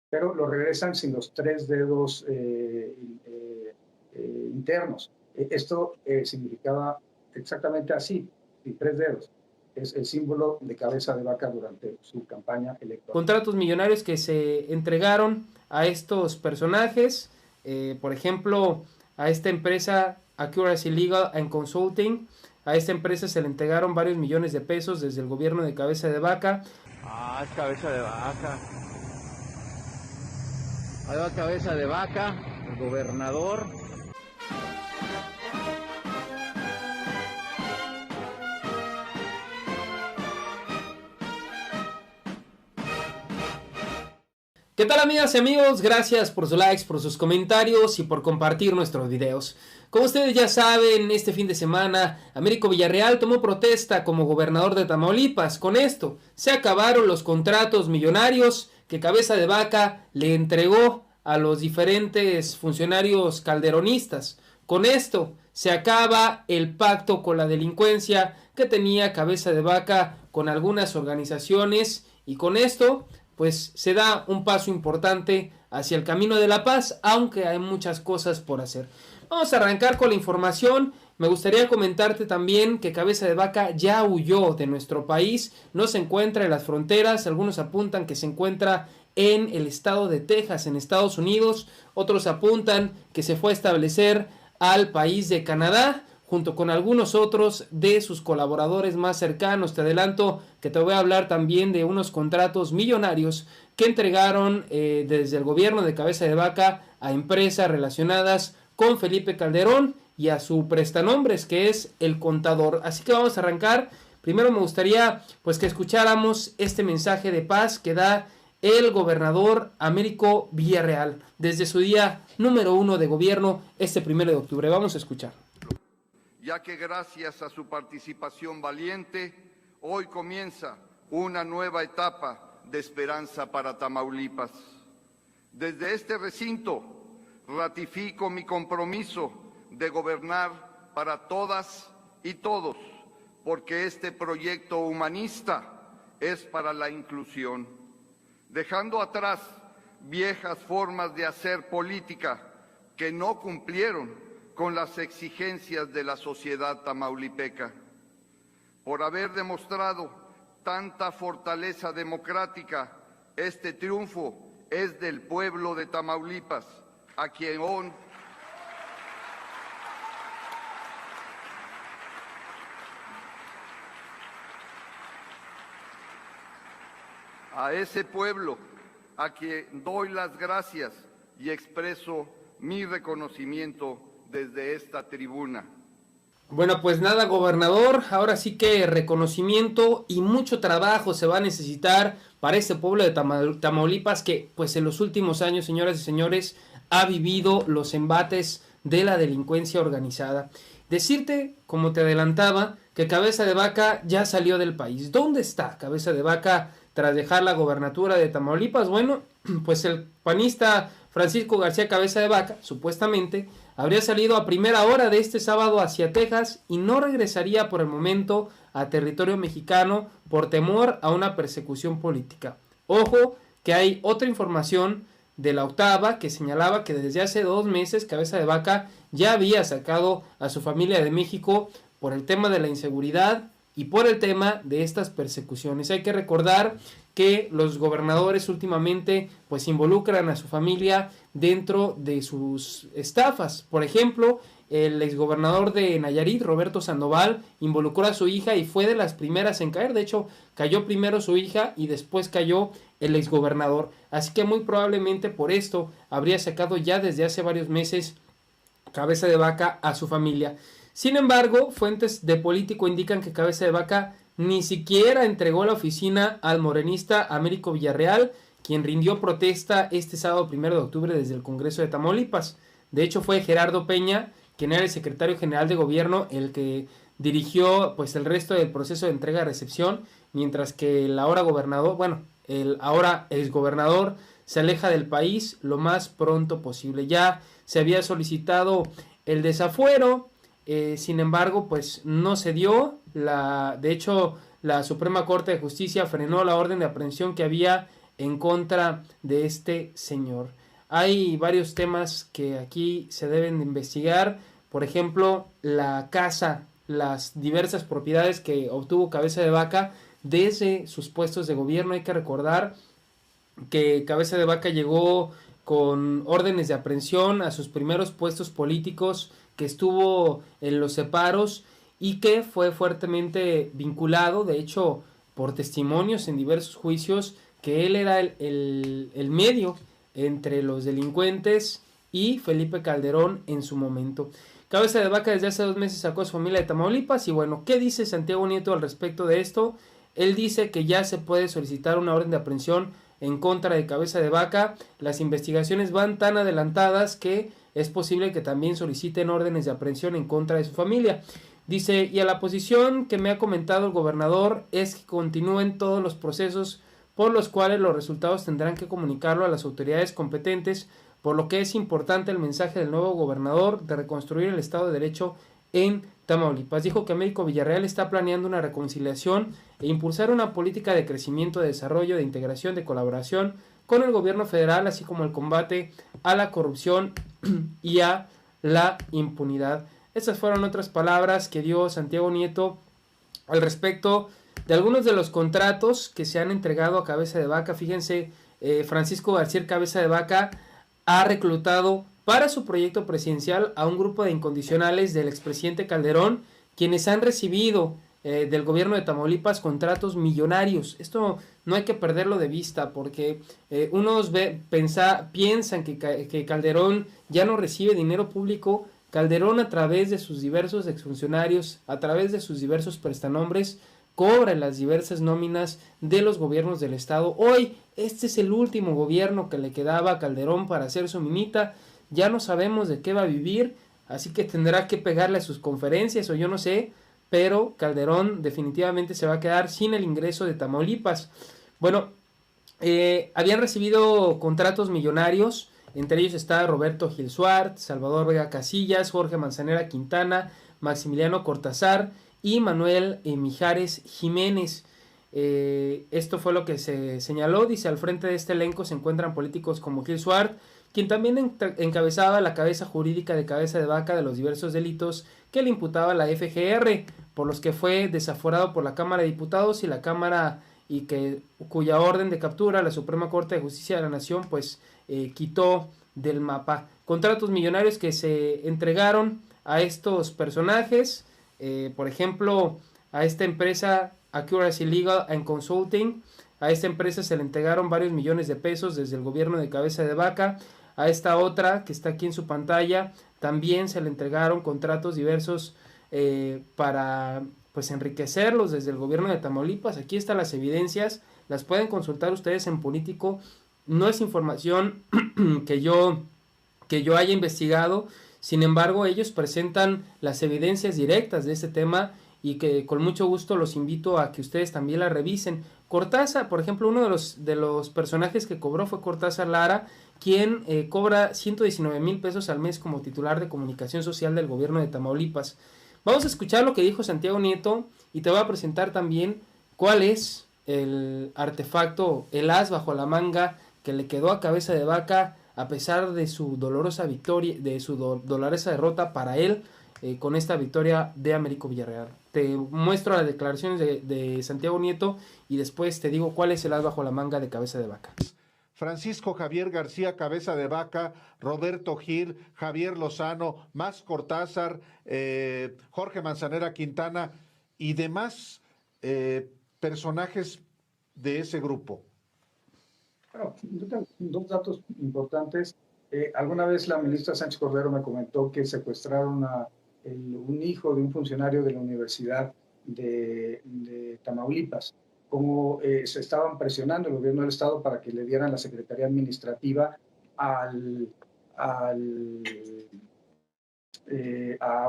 pero lo regresan sin los tres dedos internos. Esto significaba exactamente así, sin tres dedos. Es el símbolo de cabeza de vaca durante su campaña electoral. Contratos millonarios que se entregaron a estos personajes, por ejemplo, a esta empresa Accuracy Legal and Consulting. A esta empresa se le entregaron varios millones de pesos desde el gobierno de Cabeza de Vaca. Ah, es Cabeza de Vaca. Ahí va Cabeza de Vaca, el gobernador. ¿Qué tal, amigas y amigos? Gracias por sus likes, por sus comentarios y por compartir nuestros videos. Como ustedes ya saben, este fin de semana Américo Villarreal tomó protesta como gobernador de Tamaulipas. Con esto se acabaron los contratos millonarios que Cabeza de Vaca le entregó a los diferentes funcionarios calderonistas. Con esto se acaba el pacto con la delincuencia que tenía Cabeza de Vaca con algunas organizaciones, y con esto pues se da un paso importante hacia el camino de la paz, aunque hay muchas cosas por hacer. Vamos a arrancar con la información. Me gustaría comentarte también que Cabeza de Vaca ya huyó de nuestro país, no se encuentra en las fronteras. Algunos apuntan que se encuentra en el estado de Texas, en Estados Unidos. Otros apuntan que se fue a establecer al país de Canadá, junto con algunos otros de sus colaboradores más cercanos. Te adelanto que te voy a hablar también de unos contratos millonarios que entregaron desde el gobierno de Cabeza de Vaca a empresas relacionadas con Felipe Calderón y a su prestanombres, que es El Contador. Así que vamos a arrancar. Primero me gustaría pues que escucháramos este mensaje de paz que da el gobernador Américo Villarreal desde su día número 1 de gobierno, este 1 de octubre. Vamos a escuchar. Ya que gracias a su participación valiente, hoy comienza una nueva etapa de esperanza para Tamaulipas. Desde este recinto ratifico mi compromiso de gobernar para todas y todos, porque este proyecto humanista es para la inclusión, dejando atrás viejas formas de hacer política que no cumplieron con las exigencias de la sociedad tamaulipeca. Por haber demostrado tanta fortaleza democrática, este triunfo es del pueblo de Tamaulipas, a quien hoy a ese pueblo a quien doy las gracias y expreso mi reconocimiento desde esta tribuna. Bueno, pues nada, gobernador, ahora sí que reconocimiento y mucho trabajo se va a necesitar para este pueblo de Tamaulipas que pues en los últimos años, señoras y señores, ha vivido los embates de la delincuencia organizada. Decirte, como te adelantaba, que Cabeza de Vaca ya salió del país. ¿Dónde está Cabeza de Vaca tras dejar la gobernatura de Tamaulipas? Bueno, pues el panista Francisco García Cabeza de Vaca, supuestamente, habría salido a primera hora de este sábado hacia Texas y no regresaría por el momento a territorio mexicano por temor a una persecución política. Ojo, que hay otra información de la Octava que señalaba que desde hace 2 meses Cabeza de Vaca ya había sacado a su familia de México por el tema de la inseguridad y por el tema de estas persecuciones. Hay que recordar que los gobernadores últimamente pues involucran a su familia dentro de sus estafas. Por ejemplo, el exgobernador de Nayarit, Roberto Sandoval, involucró a su hija y fue de las primeras en caer. De hecho, cayó primero su hija y después cayó el exgobernador. Así que muy probablemente por esto habría sacado ya desde hace varios meses Cabeza de Vaca a su familia. Sin embargo, fuentes de Político indican que Cabeza de Vaca ni siquiera entregó la oficina al morenista Américo Villarreal, quien rindió protesta este sábado 1 de octubre desde el Congreso de Tamaulipas. De hecho, fue Gerardo Peña, quien era el secretario general de gobierno, el que dirigió pues el resto del proceso de entrega-recepción, mientras que el ahora gobernador, el ahora exgobernador se aleja del país lo más pronto posible. Ya se había solicitado el desafuero, sin embargo, pues no se dio. De hecho, la Suprema Corte de Justicia frenó la orden de aprehensión que había en contra de este señor. Hay varios temas que aquí se deben de investigar, por ejemplo, la casa, las diversas propiedades que obtuvo Cabeza de Vaca desde sus puestos de gobierno. Hay que recordar que Cabeza de Vaca llegó con órdenes de aprehensión a sus primeros puestos políticos, que estuvo en los separos y que fue fuertemente vinculado, de hecho, por testimonios en diversos juicios, que él era el medio entre los delincuentes y Felipe Calderón en su momento. Cabeza de Vaca desde hace 2 meses sacó a su familia de Tamaulipas y bueno, ¿qué dice Santiago Nieto al respecto de esto? Él dice que ya se puede solicitar una orden de aprehensión en contra de Cabeza de Vaca. Las investigaciones van tan adelantadas que es posible que también soliciten órdenes de aprehensión en contra de su familia. Dice, y a la posición que me ha comentado el gobernador es que continúen todos los procesos por los cuales los resultados tendrán que comunicarlo a las autoridades competentes, por lo que es importante el mensaje del nuevo gobernador de reconstruir el Estado de Derecho en Tamaulipas. Dijo que Américo Villarreal está planeando una reconciliación e impulsar una política de crecimiento, de desarrollo, de integración, de colaboración con el gobierno federal, así como el combate a la corrupción y a la impunidad. Estas fueron otras palabras que dio Santiago Nieto al respecto de algunos de los contratos que se han entregado a Cabeza de Vaca. Fíjense, Francisco García Cabeza de Vaca ha reclutado para su proyecto presidencial a un grupo de incondicionales del expresidente Calderón, quienes han recibido del gobierno de Tamaulipas contratos millonarios. Esto no hay que perderlo de vista, porque unos piensan que Calderón ya no recibe dinero público. Calderón, a través de sus diversos exfuncionarios, a través de sus diversos prestanombres, cobra las diversas nóminas de los gobiernos del estado. Hoy este es el último gobierno que le quedaba a Calderón para hacer su minita. Ya no sabemos de qué va a vivir, así que tendrá que pegarle a sus conferencias o yo no sé, pero Calderón definitivamente se va a quedar sin el ingreso de Tamaulipas. Bueno, habían recibido contratos millonarios, entre ellos está Roberto Gil Suart, Salvador Vega Casillas, Jorge Manzanera Quintana, Maximiliano Cortázar y Manuel Mijares Jiménez. Esto fue lo que se señaló. Dice, al frente de este elenco se encuentran políticos como Gil Suart, quien también encabezaba la cabeza jurídica de Cabeza de Vaca de los diversos delitos que le imputaba la FGR, por los que fue desaforado por la Cámara de Diputados y la Cámara, y cuya orden de captura la Suprema Corte de Justicia de la Nación pues quitó del mapa. Contratos millonarios que se entregaron a estos personajes, por ejemplo, a esta empresa Accuracy Legal and Consulting. A esta empresa se le entregaron varios millones de pesos desde el gobierno de Cabeza de Vaca. A esta otra que está aquí en su pantalla también se le entregaron contratos diversos para pues enriquecerlos desde el gobierno de Tamaulipas. Aquí están las evidencias, las pueden consultar ustedes en Político. No es información que yo haya investigado, sin embargo ellos presentan las evidencias directas de este tema y que con mucho gusto los invito a que ustedes también la revisen. Cortázar, por ejemplo, uno de los personajes que cobró fue Cortázar Lara, quien cobra 119,000 pesos al mes como titular de comunicación social del gobierno de Tamaulipas. Vamos a escuchar lo que dijo Santiago Nieto y te voy a presentar también cuál es el artefacto, el as bajo la manga que le quedó a Cabeza de Vaca a pesar de su dolorosa victoria, de su dolorosa derrota para él con esta victoria de Américo Villarreal. Te muestro las declaraciones de Santiago Nieto y después te digo cuál es el as bajo la manga de Cabeza de Vaca. Francisco Javier García Cabeza de Vaca, Roberto Gil, Javier Lozano, Max Cortázar, Jorge Manzanera Quintana y demás personajes de ese grupo. Bueno, yo tengo 2 datos importantes. Alguna vez la ministra Sánchez Cordero me comentó que secuestraron a un hijo de un funcionario de la Universidad de Tamaulipas. Cómo se estaban presionando el gobierno del estado para que le dieran la secretaría administrativa a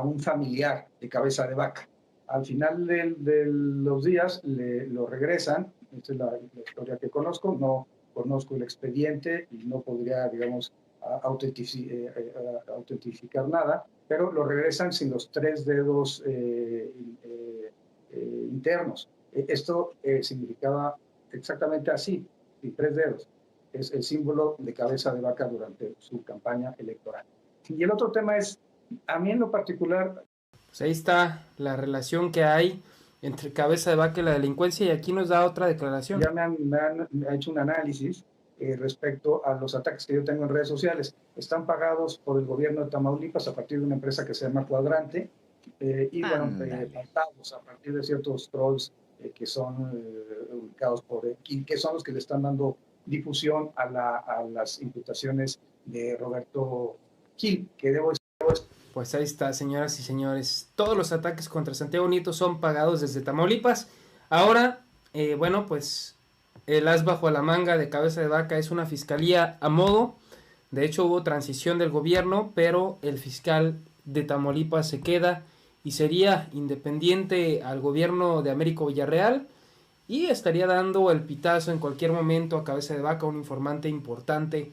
un familiar de Cabeza de Vaca. Al final de los días lo regresan. Esta es la historia que conozco. No conozco el expediente y no podría, digamos, autentificar nada, pero lo regresan sin los 3 dedos internos. Esto significaba exactamente así: y 3 dedos. Es el símbolo de cabeza de vaca durante su campaña electoral. Y el otro tema es, a mí en lo particular... Pues ahí está la relación que hay entre cabeza de vaca y la delincuencia, y aquí nos da otra declaración. Ya me han hecho un análisis respecto a los ataques que yo tengo en redes sociales. Están pagados por el gobierno de Tamaulipas a partir de una empresa que se llama Cuadrante, y bueno, pagados a partir de ciertos trolls que son ubicados y que son los que le están dando difusión a las imputaciones de Roberto Gil, que debo decir. Pues ahí está, señoras y señores. Todos los ataques contra Santiago Nieto son pagados desde Tamaulipas. Ahora, bueno, pues el as bajo la manga de cabeza de vaca es una fiscalía a modo. De hecho, hubo transición del gobierno, pero el fiscal de Tamaulipas se queda y sería independiente al gobierno de Américo Villarreal y estaría dando el pitazo en cualquier momento a cabeza de vaca, un informante importante.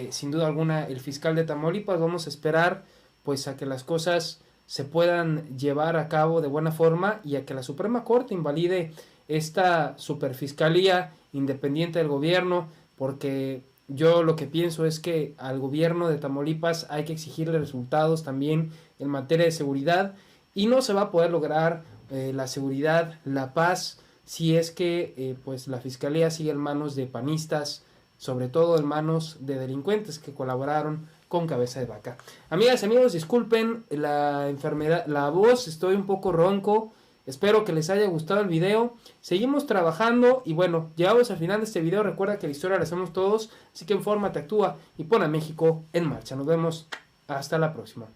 Sin duda alguna, el fiscal de Tamaulipas. Vamos a esperar pues a que las cosas se puedan llevar a cabo de buena forma y a que la Suprema Corte invalide esta superfiscalía independiente del gobierno, porque yo lo que pienso es que al gobierno de Tamaulipas hay que exigirle resultados también en materia de seguridad, y no se va a poder lograr la seguridad, la paz, si es que pues la fiscalía sigue en manos de panistas, sobre todo en manos de delincuentes que colaboraron con cabeza de vaca. Amigas y amigos, disculpen la enfermedad, la voz, estoy un poco ronco. Espero que les haya gustado el video. Seguimos trabajando y bueno, llegamos al final de este video. Recuerda que la historia la hacemos todos, así que infórmate, actúa y pon a México en marcha. Nos vemos hasta la próxima.